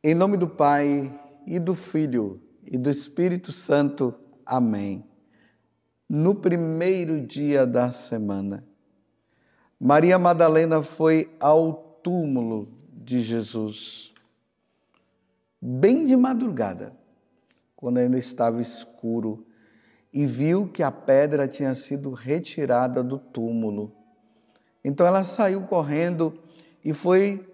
Em nome do Pai, e do Filho, e do Espírito Santo. Amém. No primeiro dia da semana, Maria Madalena foi ao túmulo de Jesus, bem de madrugada, quando ainda estava escuro, e viu que a pedra tinha sido retirada do túmulo. Então ela saiu correndo e foi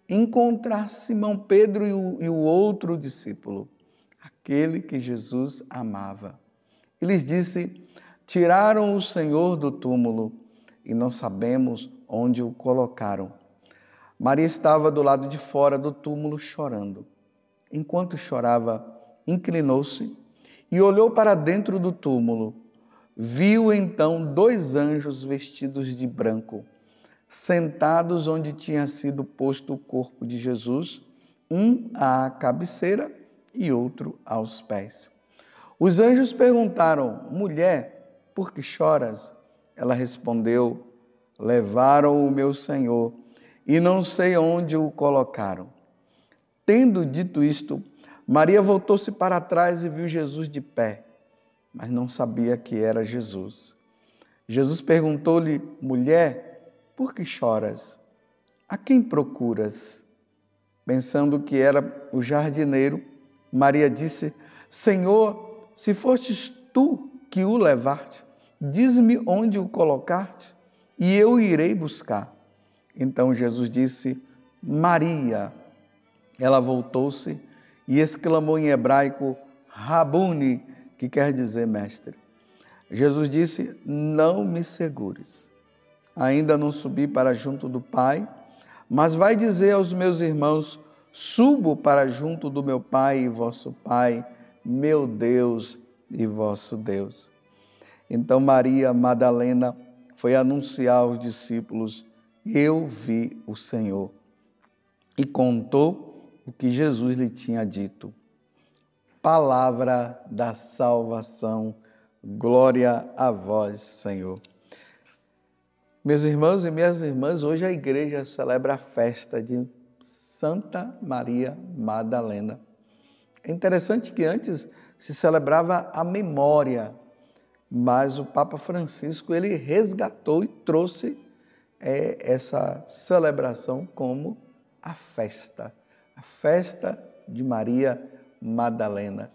encontrar Simão Pedro e o outro discípulo, aquele que Jesus amava. E lhes disse: tiraram o Senhor do túmulo e não sabemos onde o colocaram. Maria estava do lado de fora do túmulo chorando. Enquanto chorava, inclinou-se e olhou para dentro do túmulo. Viu então 2 anjos vestidos de branco, sentados onde tinha sido posto o corpo de Jesus, um à cabeceira e outro aos pés. Os anjos perguntaram: mulher, por que choras? Ela respondeu: levaram o meu Senhor e não sei onde o colocaram. Tendo dito isto, Maria voltou-se para trás e viu Jesus de pé, mas não sabia que era Jesus. Jesus perguntou-lhe: mulher, por que choras? A quem procuras? Pensando que era o jardineiro, Maria disse: Senhor, se fostes tu que o levaste, dize-me onde o colocaste, e eu irei buscar. Então Jesus disse: Maria. Ela voltou-se e exclamou em hebraico: Rabuni, que quer dizer mestre. Jesus disse: não me segures. Ainda não subi para junto do Pai, mas vai dizer aos meus irmãos: subo para junto do meu Pai e vosso Pai, meu Deus e vosso Deus. Então Maria Madalena foi anunciar aos discípulos: eu vi o Senhor. E contou o que Jesus lhe tinha dito. Palavra da salvação. Glória a vós, Senhor. Meus irmãos e minhas irmãs, hoje a igreja celebra a festa de Santa Maria Madalena. É interessante que antes se celebrava a memória, mas o Papa Francisco ele resgatou e trouxe essa celebração como a festa de Maria Madalena,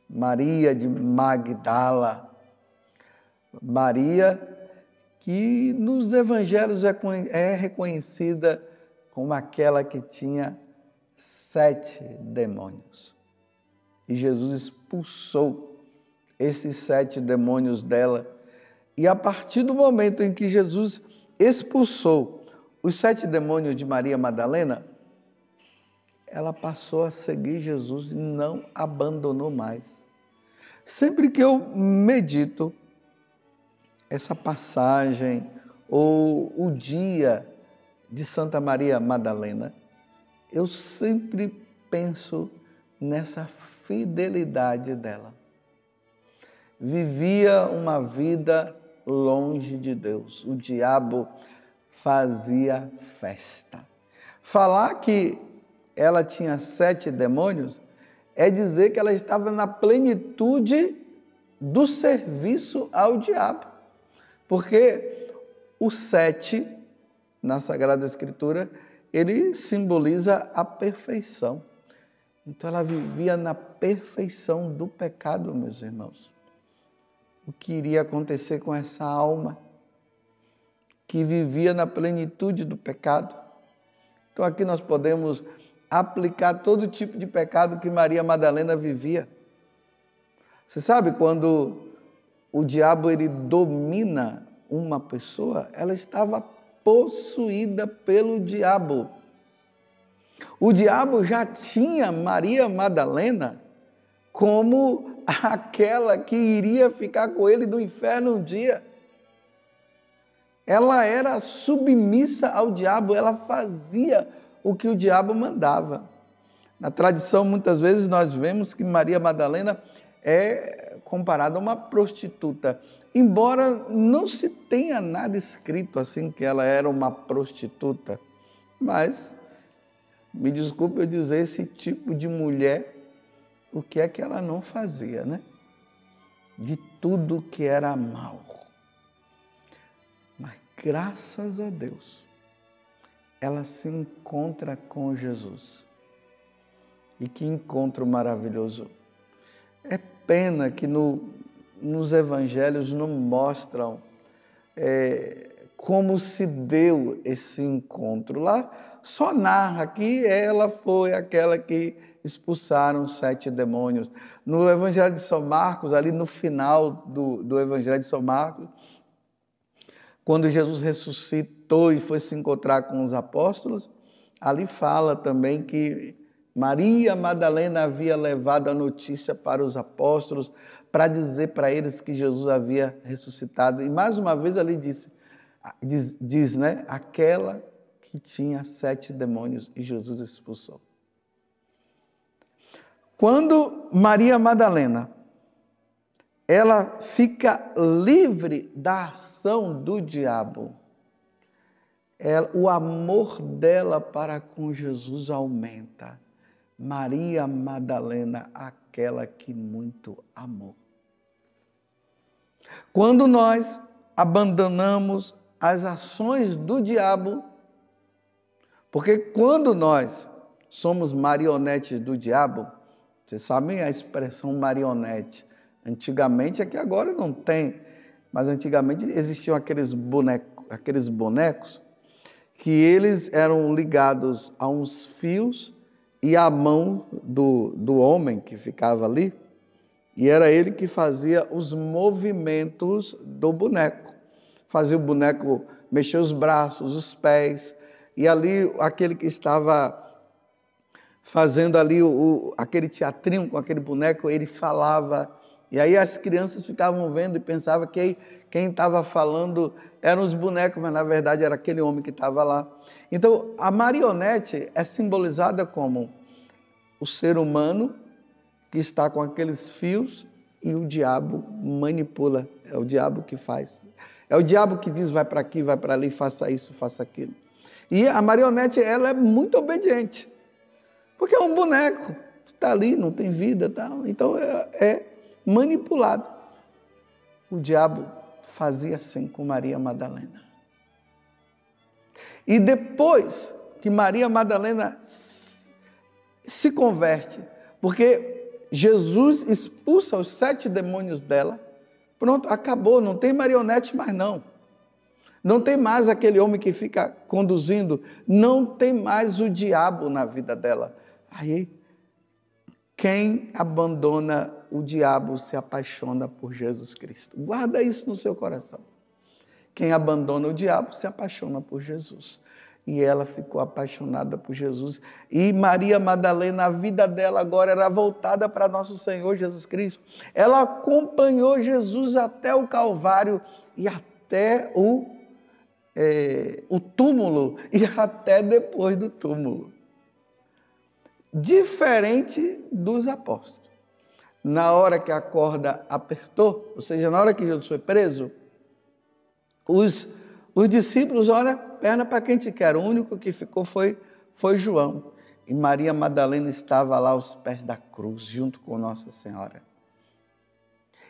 Maria de Magdala, Maria que nos evangelhos é reconhecida como aquela que tinha 7 demônios. E Jesus expulsou esses 7 demônios dela. E a partir do momento em que Jesus expulsou os 7 demônios de Maria Madalena, ela passou a seguir Jesus e não abandonou mais. Sempre que eu medito essa passagem ou o dia de Santa Maria Madalena, eu sempre penso nessa fidelidade dela. Vivia uma vida longe de Deus. O diabo fazia festa. Falar que ela tinha 7 demônios é dizer que ela estava na plenitude do serviço ao diabo. Porque o 7, na Sagrada Escritura, ele simboliza a perfeição. Então ela vivia na perfeição do pecado, meus irmãos. O que iria acontecer com essa alma que vivia na plenitude do pecado? Então aqui nós podemos aplicar todo tipo de pecado que Maria Madalena vivia. Você sabe, quando o diabo ele domina uma pessoa, ela estava possuída pelo diabo. O diabo já tinha Maria Madalena como aquela que iria ficar com ele no inferno um dia. Ela era submissa ao diabo, ela fazia o que o diabo mandava. Na tradição, muitas vezes, nós vemos que Maria Madalena é comparada a uma prostituta. Embora não se tenha nada escrito assim que ela era uma prostituta, mas Me desculpe eu dizer, esse tipo de mulher, o que é que ela não fazia, né? De tudo que era mal. Mas graças a Deus, ela se encontra com Jesus. E que encontro maravilhoso. É pena que nos evangelhos não mostram como se deu esse encontro. Lá só narra que ela foi aquela que expulsaram 7 demônios. No Evangelho de São Marcos, ali no final do Evangelho de São Marcos, quando Jesus ressuscitou e foi se encontrar com os apóstolos, ali fala também que Maria Madalena havia levado a notícia para os apóstolos para dizer para eles que Jesus havia ressuscitado. E mais uma vez ali diz, né? Aquela que tinha 7 demônios e Jesus expulsou. Quando Maria Madalena, ela fica livre da ação do diabo, o amor dela para com Jesus aumenta. Maria Madalena, aquela que muito amou. Quando nós abandonamos as ações do diabo, porque quando nós somos marionetes do diabo, vocês sabem a expressão marionete. Antigamente, é que agora não tem, mas antigamente existiam aqueles bonecos que eles eram ligados a uns fios e a mão do homem que ficava ali, e era ele que fazia os movimentos do boneco. Fazia o boneco mexer os braços, os pés, e ali aquele que estava fazendo ali aquele teatrinho com aquele boneco, ele falava, e aí as crianças ficavam vendo e pensavam que quem estava falando eram os bonecos, mas na verdade era aquele homem que estava lá. Então, a marionete é simbolizada como o ser humano que está com aqueles fios e o diabo manipula. É o diabo que faz. É o diabo que diz, vai para aqui, vai para ali, faça isso, faça aquilo. E a marionete, ela é muito obediente. Porque é um boneco, está ali, não tem vida, tal. Então é manipulado. O diabo fazia assim com Maria Madalena. E depois que Maria Madalena se converte, porque Jesus expulsa os 7 demônios dela, pronto, acabou, não tem marionete mais não. Não tem mais aquele homem que fica conduzindo, não tem mais o diabo na vida dela. Aí, quem abandona o diabo se apaixona por Jesus Cristo. Guarda isso no seu coração. Quem abandona o diabo se apaixona por Jesus. E ela ficou apaixonada por Jesus. E Maria Madalena, a vida dela agora era voltada para nosso Senhor Jesus Cristo. Ela acompanhou Jesus até o Calvário e até o túmulo e até depois do túmulo. Diferente dos apóstolos. Na hora que a corda apertou, ou seja, na hora que Jesus foi preso, os discípulos, olha, perna para quem te quer. O único que ficou foi João. E Maria Madalena estava lá aos pés da cruz, junto com Nossa Senhora.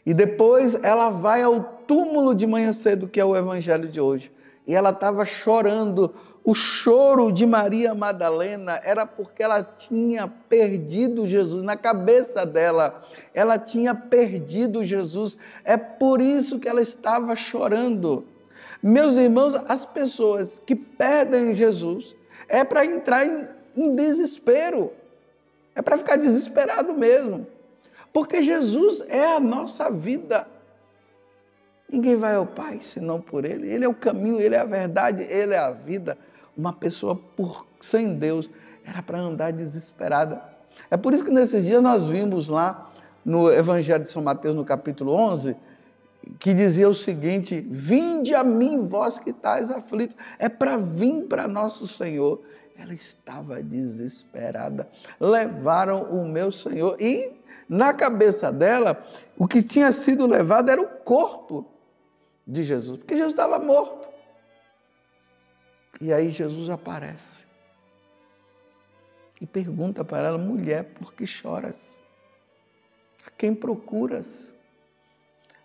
E depois ela vai ao túmulo de manhã cedo, que é o evangelho de hoje. E ela estava chorando. O choro de Maria Madalena era porque ela tinha perdido Jesus. Na cabeça dela, ela tinha perdido Jesus. É por isso que ela estava chorando. Meus irmãos, as pessoas que perdem Jesus é para entrar em desespero. É para ficar desesperado mesmo. Porque Jesus é a nossa vida. Ninguém vai ao Pai senão por Ele. Ele é o caminho, Ele é a verdade, Ele é a vida. Uma pessoa sem Deus era para andar desesperada. É por isso que nesses dias nós vimos lá no Evangelho de São Mateus, no capítulo 11, que dizia o seguinte: vinde a mim, vós que estáis aflitos. É para vir para nosso Senhor. Ela estava desesperada. Levaram o meu Senhor. E na cabeça dela, o que tinha sido levado era o corpo de Jesus, porque Jesus estava morto. E aí Jesus aparece. e pergunta para ela: mulher, por que choras? A quem procuras?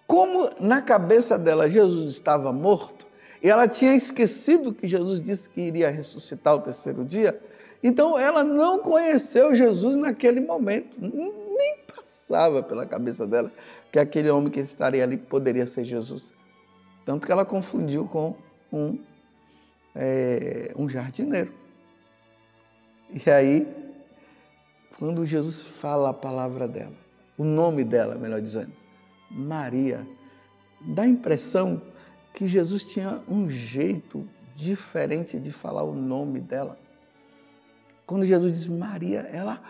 Como na cabeça dela Jesus estava morto, e ela tinha esquecido que Jesus disse que iria ressuscitar ao terceiro dia, então ela não conheceu Jesus naquele momento, nem passava pela cabeça dela que aquele homem que estaria ali poderia ser Jesus. Tanto que ela confundiu com um jardineiro. E aí, quando Jesus fala a palavra dela, o nome dela, melhor dizendo, Maria, dá a impressão que Jesus tinha um jeito diferente de falar o nome dela. Quando Jesus diz Maria, ela,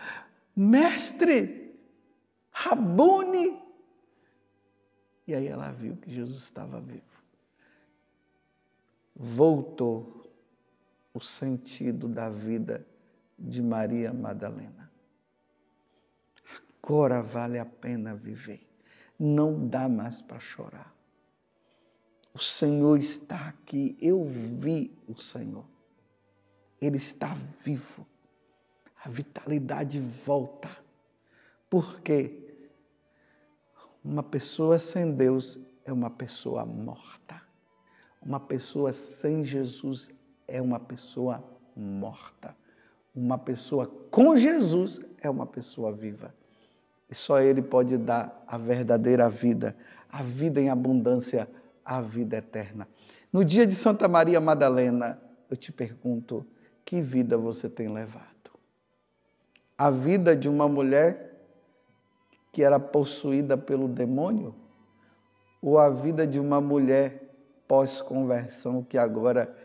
mestre, Rabone. E aí ela viu que Jesus estava vivo. Voltou o sentido da vida de Maria Madalena. Agora vale a pena viver. Não dá mais para chorar. O Senhor está aqui. Eu vi o Senhor. Ele está vivo. A vitalidade volta. Por quê? Uma pessoa sem Deus é uma pessoa morta. Uma pessoa sem Jesus é uma pessoa morta. Uma pessoa com Jesus é uma pessoa viva. E só Ele pode dar a verdadeira vida, a vida em abundância, a vida eterna. No dia de Santa Maria Madalena, eu te pergunto, que vida você tem levado? A vida de uma mulher que era possuída pelo demônio? Ou a vida de uma mulher pós-conversão que agora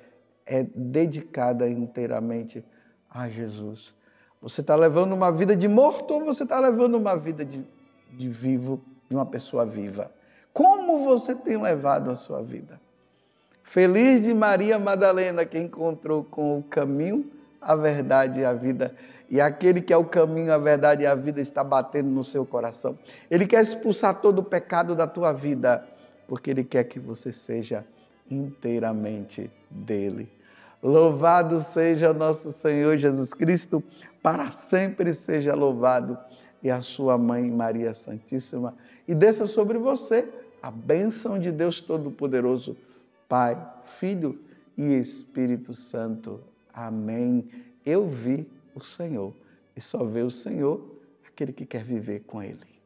é dedicada inteiramente a Jesus? Você está levando uma vida de morto ou você está levando uma vida de vivo, de uma pessoa viva? Como você tem levado a sua vida? Feliz de Maria Madalena que encontrou com o caminho, a verdade e a vida. E aquele que é o caminho, a verdade e a vida está batendo no seu coração. Ele quer expulsar todo o pecado da tua vida, porque Ele quer que você seja inteiramente dele. Louvado seja nosso Senhor Jesus Cristo, para sempre seja louvado, e a sua mãe Maria Santíssima. E desça sobre você a bênção de Deus Todo-Poderoso, Pai, Filho e Espírito Santo. Amém. Eu vi o Senhor, e só vê o Senhor aquele que quer viver com Ele.